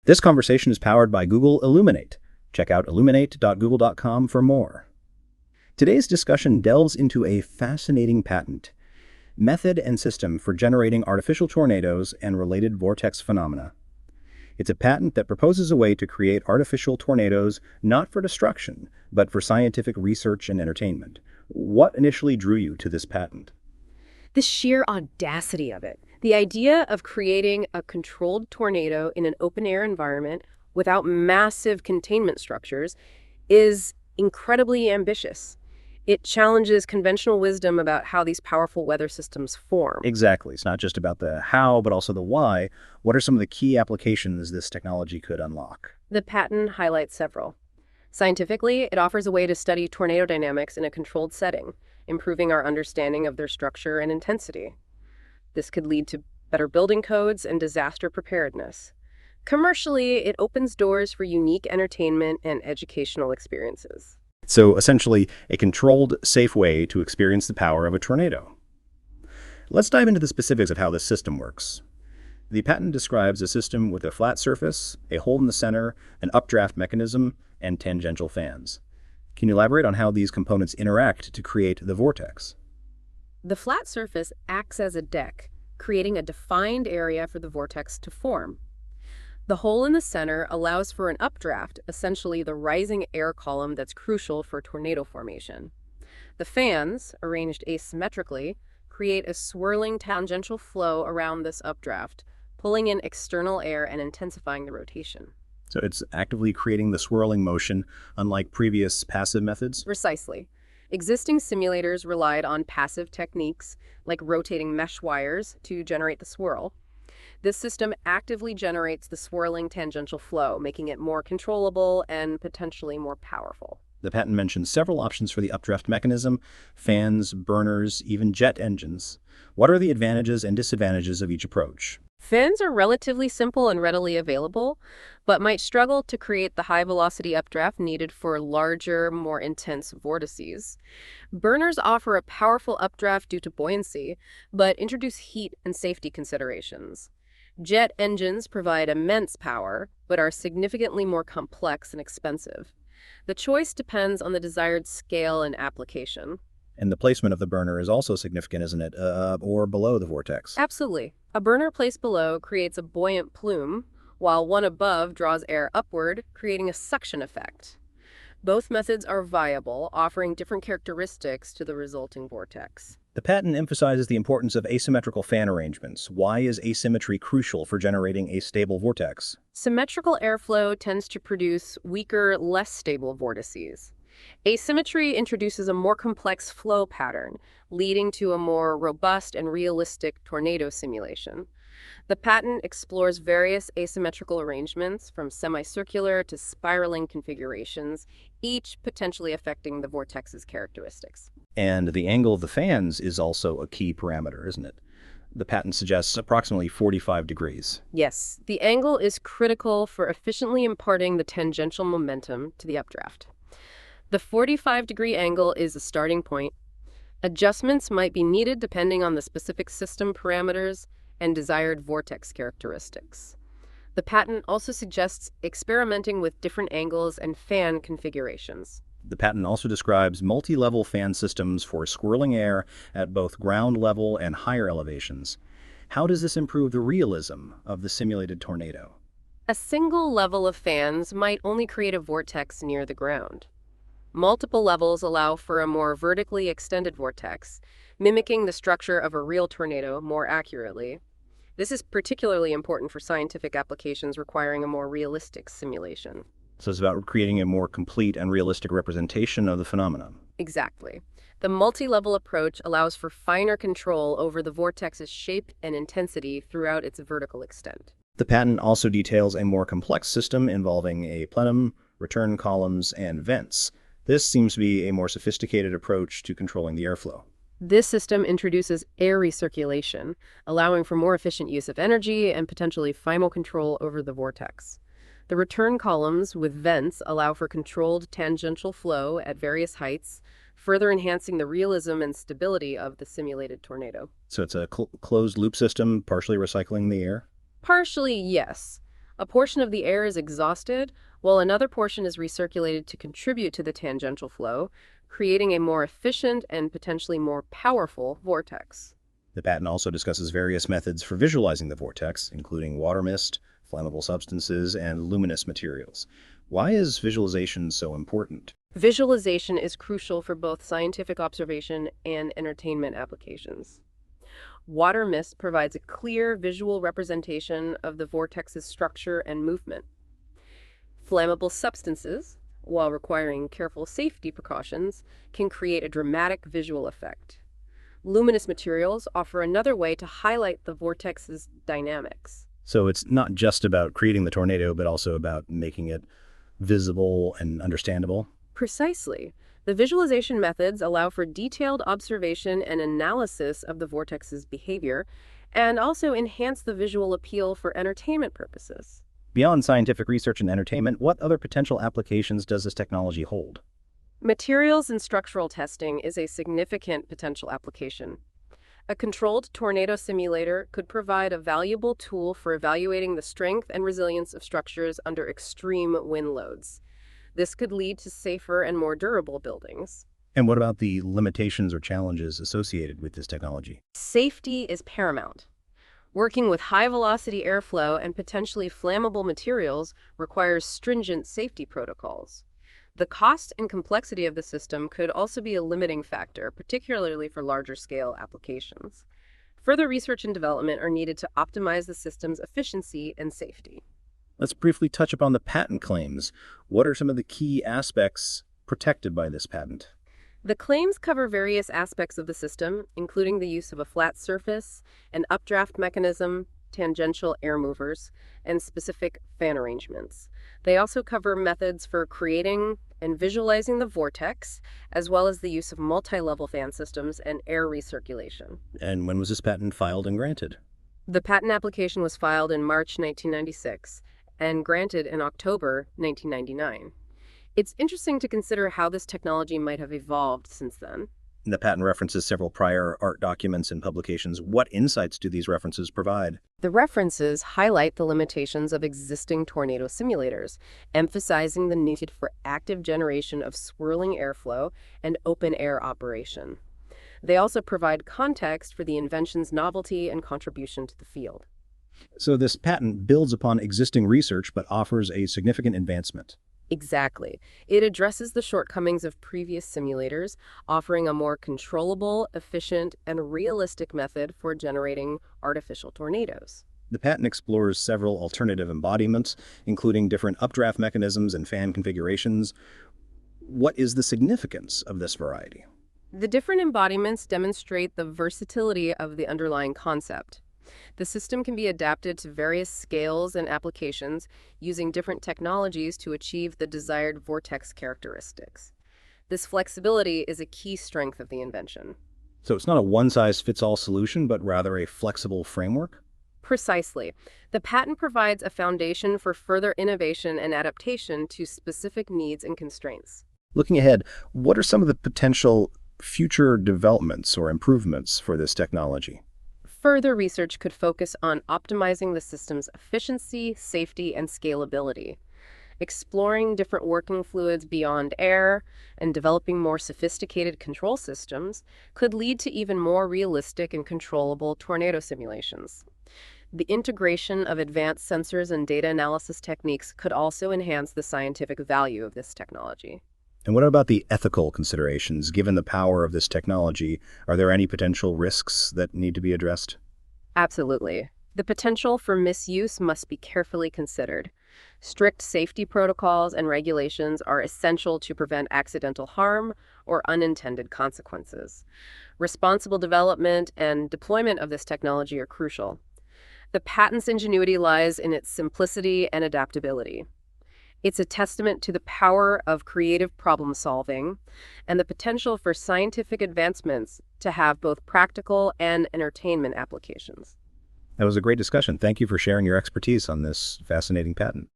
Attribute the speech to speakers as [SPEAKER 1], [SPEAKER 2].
[SPEAKER 1] This conversation is powered by Google Illuminate. Check out illuminate.google.com for more. Today's discussion delves into a fascinating patent, method and system for generating artificial tornadoes and related vortex phenomena. It's a patent that proposes a way to create artificial tornadoes not for destruction, but for scientific research and entertainment. What initially drew you to this patent?
[SPEAKER 2] The sheer audacity of it. The idea of creating a controlled tornado in an open-air environment without massive containment structures is incredibly ambitious. It challenges conventional wisdom about how these powerful weather systems form.
[SPEAKER 1] Exactly. It's not just about the how, but also the why. What are some of the key applications this technology could unlock?
[SPEAKER 2] The patent highlights several. Scientifically, it offers a way to study tornado dynamics in a controlled setting, improving our understanding of their structure and intensity. This could lead to better building codes and disaster preparedness. Commercially, it opens doors for unique entertainment and educational experiences.
[SPEAKER 1] So essentially, a controlled, safe way to experience the power of a tornado. Let's dive into the specifics of how this system works. The patent describes a system with a flat surface, a hole in the center, an updraft mechanism, and tangential fans. Can you elaborate on how these components interact to create the vortex?
[SPEAKER 2] The flat surface acts as a deck, creating a defined area for the vortex to form. The hole in the center allows for an updraft, essentially the rising air column that's crucial for tornado formation. The fans, arranged asymmetrically, create a swirling tangential flow around this updraft, pulling in external air and intensifying the rotation.
[SPEAKER 1] So it's actively creating the swirling motion, unlike previous passive methods?
[SPEAKER 2] Precisely. Existing simulators relied on passive techniques, like rotating mesh wires, to generate the swirl. This system actively generates the swirling tangential flow, making it more controllable and potentially more powerful.
[SPEAKER 1] The patent mentions several options for the updraft mechanism: fans, burners, even jet engines. What are the advantages and disadvantages of each approach?
[SPEAKER 2] Fans are relatively simple and readily available, but might struggle to create the high-velocity updraft needed for larger, more intense vortices. Burners offer a powerful updraft due to buoyancy, but introduce heat and safety considerations. Jet engines provide immense power, but are significantly more complex and expensive. The choice depends on the desired scale and application.
[SPEAKER 1] And the placement of the burner is also significant, isn't it? Or below the vortex?
[SPEAKER 2] Absolutely. A burner placed below creates a buoyant plume, while one above draws air upward, creating a suction effect. Both methods are viable, offering different characteristics to the resulting vortex.
[SPEAKER 1] The patent emphasizes the importance of asymmetrical fan arrangements. Why is asymmetry crucial for generating a stable vortex?
[SPEAKER 2] Symmetrical airflow tends to produce weaker, less stable vortices. Asymmetry introduces a more complex flow pattern, leading to a more robust and realistic tornado simulation. The patent explores various asymmetrical arrangements, from semicircular to spiraling configurations, each potentially affecting the vortex's characteristics.
[SPEAKER 1] And the angle of the fans is also a key parameter, isn't it? The patent suggests approximately 45 degrees.
[SPEAKER 2] Yes, the angle is critical for efficiently imparting the tangential momentum to the updraft. The 45-degree angle is a starting point. Adjustments might be needed depending on the specific system parameters and desired vortex characteristics. The patent also suggests experimenting with different angles and fan configurations.
[SPEAKER 1] The patent also describes multi-level fan systems for swirling air at both ground level and higher elevations. How does this improve the realism of the simulated tornado?
[SPEAKER 2] A single level of fans might only create a vortex near the ground. Multiple levels allow for a more vertically extended vortex, mimicking the structure of a real tornado more accurately. This is particularly important for scientific applications requiring a more realistic simulation.
[SPEAKER 1] So it's about creating a more complete and realistic representation of the phenomenon.
[SPEAKER 2] Exactly. The multi-level approach allows for finer control over the vortex's shape and intensity throughout its vertical extent.
[SPEAKER 1] The patent also details a more complex system involving a plenum, return columns, and vents. This seems to be a more sophisticated approach to controlling the airflow.
[SPEAKER 2] This system introduces air recirculation, allowing for more efficient use of energy and potentially final control over the vortex. The return columns with vents allow for controlled tangential flow at various heights, further enhancing the realism and stability of the simulated tornado.
[SPEAKER 1] So it's a closed-loop system, partially recycling the air?
[SPEAKER 2] Partially, yes. A portion of the air is exhausted, while another portion is recirculated to contribute to the tangential flow, creating a more efficient and potentially more powerful vortex.
[SPEAKER 1] The patent also discusses various methods for visualizing the vortex, including water mist, flammable substances, and luminous materials. Why is visualization so important?
[SPEAKER 2] Visualization is crucial for both scientific observation and entertainment applications. Water mist provides a clear visual representation of the vortex's structure and movement. Flammable substances, while requiring careful safety precautions, can create a dramatic visual effect. Luminous materials offer another way to highlight the vortex's dynamics.
[SPEAKER 1] So it's not just about creating the tornado, but also about making it visible and understandable.
[SPEAKER 2] Precisely. The visualization methods allow for detailed observation and analysis of the vortex's behavior, and also enhance the visual appeal for entertainment purposes.
[SPEAKER 1] Beyond scientific research and entertainment, what other potential applications does this technology hold?
[SPEAKER 2] Materials and structural testing is a significant potential application. A controlled tornado simulator could provide a valuable tool for evaluating the strength and resilience of structures under extreme wind loads. This could lead to safer and more durable buildings.
[SPEAKER 1] And what about the limitations or challenges associated with this technology?
[SPEAKER 2] Safety is paramount. Working with high-velocity airflow and potentially flammable materials requires stringent safety protocols. The cost and complexity of the system could also be a limiting factor, particularly for larger-scale applications. Further research and development are needed to optimize the system's efficiency and safety.
[SPEAKER 1] Let's briefly touch upon the patent claims. What are some of the key aspects protected by this patent?
[SPEAKER 2] The claims cover various aspects of the system, including the use of a flat surface, an updraft mechanism, tangential air movers, and specific fan arrangements. They also cover methods for creating and visualizing the vortex, as well as the use of multi-level fan systems and air recirculation.
[SPEAKER 1] And when was this patent filed and granted?
[SPEAKER 2] The patent application was filed in March 1996 and granted in October 1999. It's interesting to consider how this technology might have evolved since then.
[SPEAKER 1] The patent references several prior art documents and publications. What insights do these references provide?
[SPEAKER 2] The references highlight the limitations of existing tornado simulators, emphasizing the need for active generation of swirling airflow and open-air operation. They also provide context for the invention's novelty and contribution to the field.
[SPEAKER 1] So this patent builds upon existing research but offers a significant advancement.
[SPEAKER 2] Exactly. It addresses the shortcomings of previous simulators, offering a more controllable, efficient, and realistic method for generating artificial tornadoes.
[SPEAKER 1] The patent explores several alternative embodiments, including different updraft mechanisms and fan configurations. What is the significance of this variety?
[SPEAKER 2] The different embodiments demonstrate the versatility of the underlying concept. The system can be adapted to various scales and applications using different technologies to achieve the desired vortex characteristics. This flexibility is a key strength of the invention.
[SPEAKER 1] So it's not a one-size-fits-all solution, but rather a flexible framework?
[SPEAKER 2] Precisely. The patent provides a foundation for further innovation and adaptation to specific needs and constraints.
[SPEAKER 1] Looking ahead, what are some of the potential future developments or improvements for this technology?
[SPEAKER 2] Further research could focus on optimizing the system's efficiency, safety, and scalability, exploring different working fluids beyond air, and developing more sophisticated control systems could lead to even more realistic and controllable tornado simulations. The integration of advanced sensors and data analysis techniques could also enhance the scientific value of this technology.
[SPEAKER 1] And what about the ethical considerations? Given the power of this technology, are there any potential risks that need to be addressed?
[SPEAKER 2] Absolutely. The potential for misuse must be carefully considered. Strict safety protocols and regulations are essential to prevent accidental harm or unintended consequences. Responsible development and deployment of this technology are crucial. The patent's ingenuity lies in its simplicity and adaptability. It's a testament to the power of creative problem solving and the potential for scientific advancements to have both practical and entertainment applications.
[SPEAKER 1] That was a great discussion. Thank you for sharing your expertise on this fascinating patent.